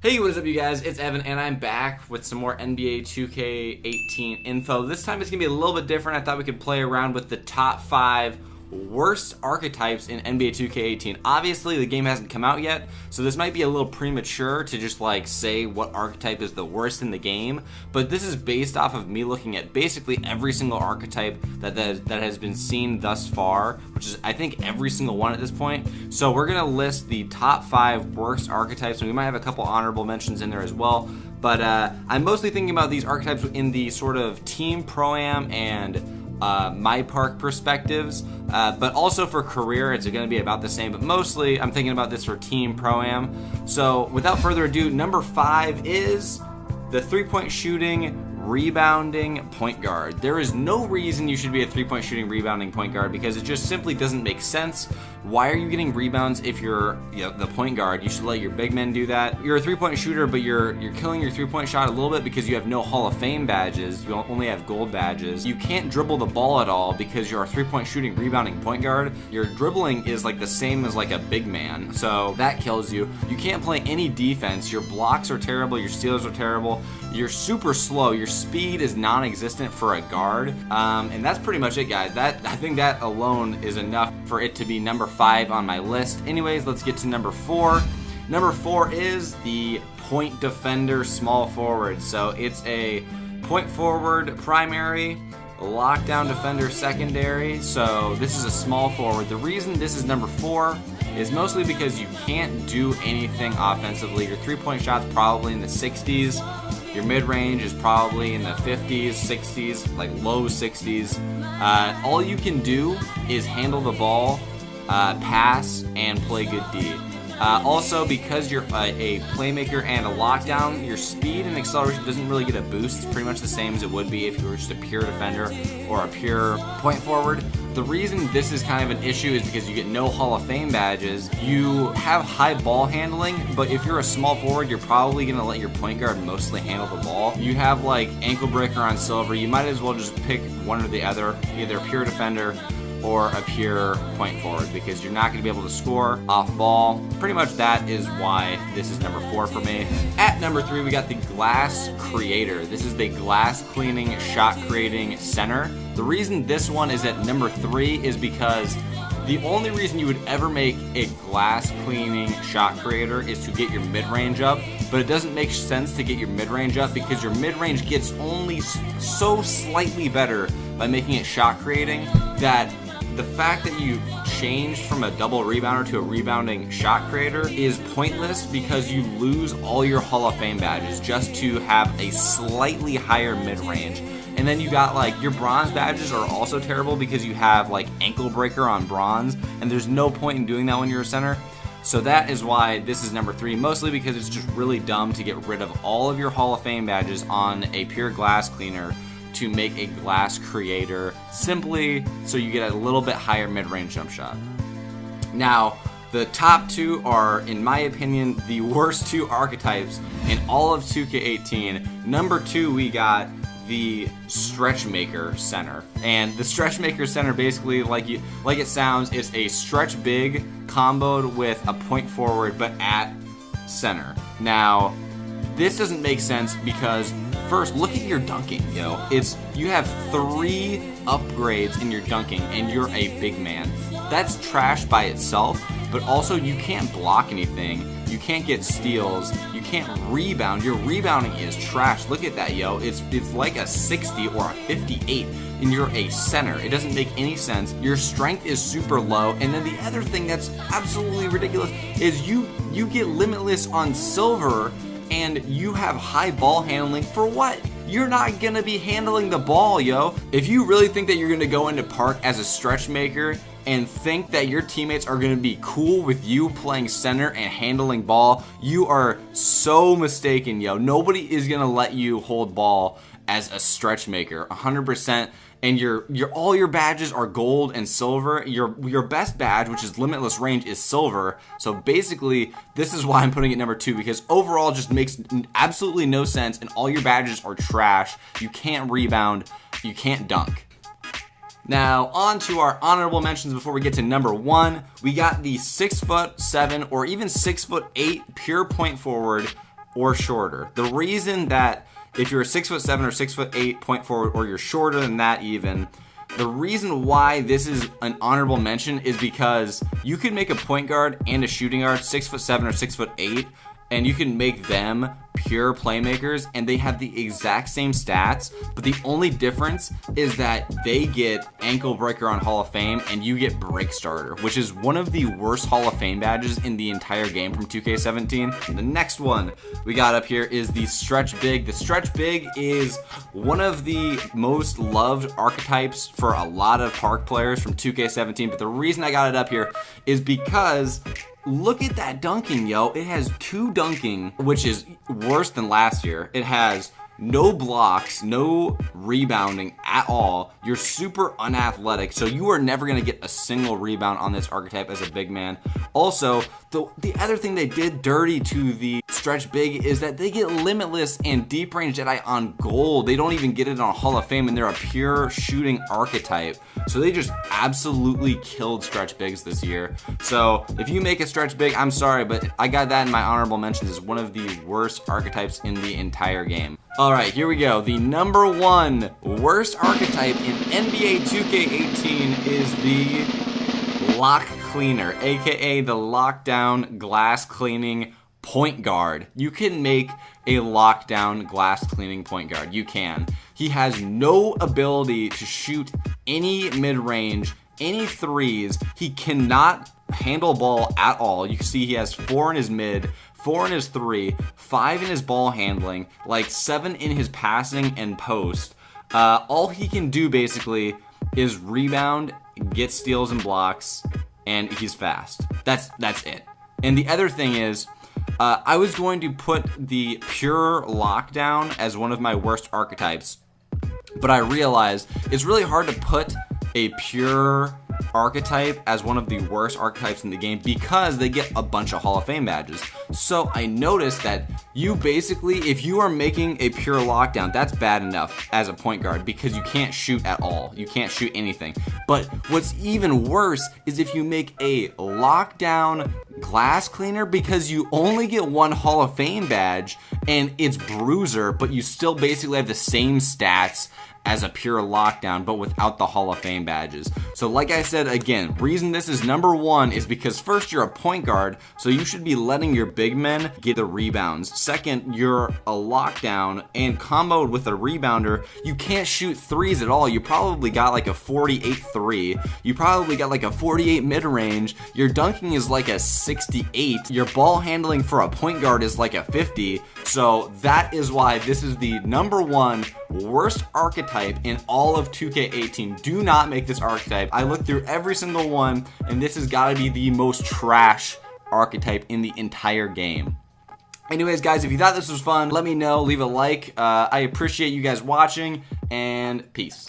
Hey, what is up, you guys? It's Evan, and I'm back with some more NBA 2K18 info. This time it's going to be a little bit different. I thought we could play around with the top 5 worst archetypes in NBA 2K18. Obviously, the game hasn't come out yet, so this might be a little premature to just say what archetype is the worst in the game, but this is based off of me looking at basically every single archetype that has been seen thus far, which is, I think, every single one at this point. So we're going to list the top 5 worst archetypes, and we might have a couple honorable mentions in there as well. But I'm mostly thinking about these archetypes in the sort of team pro-am and my park perspectives, but also for career it's going to be about the same, but mostly I'm thinking about this for team pro-am. So without further ado, number 5 is the 3-point shooting rebounding point guard. There is no reason you should be a 3-point shooting rebounding point guard because it just simply doesn't make sense. Why are you getting rebounds if you're the point guard? You should let your big men do that. You're a 3-point shooter, but you're killing your 3-point shot a little bit because you have no Hall of Fame badges. You only have gold badges. You can't dribble the ball at all because you're a 3-point shooting rebounding point guard. Your dribbling is the same as a big man, so that kills you. You can't play any defense. Your blocks are terrible. Your steals are terrible. You're super slow. Your speed is non-existent for a guard, and that's pretty much it, guys. I think that alone is enough for it to be number 5 on my list. Anyways, let's get to number 4. Number 4 is the point defender small forward. So it's a point forward primary, lockdown defender secondary. So this is a small forward. The reason this is number 4 is mostly because you can't do anything offensively. Your 3-point shot's probably in the 60s. Your mid-range is probably in the 50s, 60s, low 60s. All you can do is handle the ball, pass, and play good D. Also, because you're a playmaker and a lockdown, your speed and acceleration doesn't really get a boost. It's pretty much the same as it would be if you were just a pure defender or a pure point forward. The reason this is kind of an issue is because you get no Hall of Fame badges. You have high ball handling, but if you're a small forward, you're probably going to let your point guard mostly handle the ball. You have ankle breaker on silver. You might as well just pick one or the other, either a pure defender or a pure point forward, because you're not going to be able to score off ball. Pretty much that is why this is number 4 for me. At number 3, we got the glass creator. This is the glass cleaning, shot creating center. The reason this one is at number 3 is because the only reason you would ever make a glass cleaning shot creator is to get your mid-range up, but it doesn't make sense to get your mid-range up because your mid-range gets only so slightly better by making it shot creating that the fact that you changed from a double rebounder to a rebounding shot creator is pointless because you lose all your Hall of Fame badges just to have a slightly higher mid-range. And then you got your bronze badges are also terrible because you have ankle breaker on bronze, and there's no point in doing that when you're a center. So that is why this is number 3, mostly because it's just really dumb to get rid of all of your Hall of Fame badges on a pure glass cleaner to make a glass creator simply so you get a little bit higher mid-range jump shot. Now, the top 2 are, in my opinion, the worst 2 archetypes in all of 2K18. Number 2, we got the stretch maker center, and the stretch maker center basically, like it sounds, is a stretch big comboed with a point forward but at center. Now, this doesn't make sense because first, look at your dunking, you have 3 upgrades in your dunking and you're a big man. That's trash by itself, but also you can't block anything. You can't get steals. You can't rebound. Your rebounding is trash. Look at that, It's like a 60 or a 58, and you're a center. It doesn't make any sense. Your strength is super low. And then the other thing that's absolutely ridiculous is you get limitless on silver, and you have high ball handling for what? You're not going to be handling the ball, If you really think that you're going to go into park as a stretch maker and think that your teammates are going to be cool with you playing center and handling ball, you are so mistaken, Nobody is going to let you hold ball as a stretch maker, 100%. And all your badges are gold and silver. Your best badge, which is limitless range, is silver. So basically, this is why I'm putting it number 2, because overall it just makes absolutely no sense, and all your badges are trash. You can't rebound, you can't dunk. Now, on to our honorable mentions before we get to number 1. We got the 6'7" or even 6'8" pure point forward or shorter. The reason that if you're a 6'7" or 6'8" point forward, or you're shorter than that even, the reason why this is an honorable mention is because you can make a point guard and a shooting guard 6'7" or 6'8", and you can make them pure playmakers, and they have the exact same stats, but the only difference is that they get ankle breaker on Hall of Fame and you get break starter, which is one of the worst Hall of Fame badges in the entire game from 2K17. The next one we got up here is the stretch big. The stretch big is one of the most loved archetypes for a lot of park players from 2K17, but the reason I got it up here is because look at that dunking, yo. It has 2 dunking, which is worse than last year. It has no blocks, no rebounding at all. You're super unathletic, so you are never going to get a single rebound on this archetype as a big man. Also, the other thing they did dirty to the stretch big is that they get limitless and deep range Jedi on gold. They don't even get it on Hall of Fame, and they're a pure shooting archetype. So they just absolutely killed stretch bigs this year. So if you make a stretch big, I'm sorry, but I got that in my honorable mentions as one of the worst archetypes in the entire game. Alright, here we go. The number 1 worst archetype in NBA 2K18 is the lock cleaner, aka the lockdown glass cleaning point guard. You can make a lockdown glass cleaning point guard. You can. He has no ability to shoot any mid-range, any threes. He cannot handle ball at all. You can see he has 4 in his mid, 4 in his 3, 5 in his ball handling, like 7 in his passing and post. All he can do basically is rebound, get steals and blocks, and he's fast. That's it. And the other thing is, I was going to put the pure lockdown as one of my worst archetypes, but I realized it's really hard to put a pure archetype as one of the worst archetypes in the game because they get a bunch of Hall of Fame badges. So I noticed that you basically, if you are making a pure lockdown, that's bad enough as a point guard because you can't shoot at all. You can't shoot anything. But what's even worse is if you make a lockdown glass cleaner, because you only get 1 Hall of Fame badge and it's bruiser, but you still basically have the same stats as a pure lockdown, but without the Hall of Fame badges. So like I said, again, reason this is number 1 is because first, you're a point guard, so you should be letting your big men get the rebounds. Second, you're a lockdown, and comboed with a rebounder, you can't shoot threes at all. You probably got like a 48 3. You probably got like a 48 mid-range. Your dunking is like a 68. Your ball handling for a point guard is like a 50. So that is why this is the number 1 worst archetype in all of 2K18. Do not make this archetype. I looked through every single one, and this has got to be the most trash archetype in the entire game. Anyways, guys, if you thought this was fun, let me know. Leave a like. I appreciate you guys watching, and peace.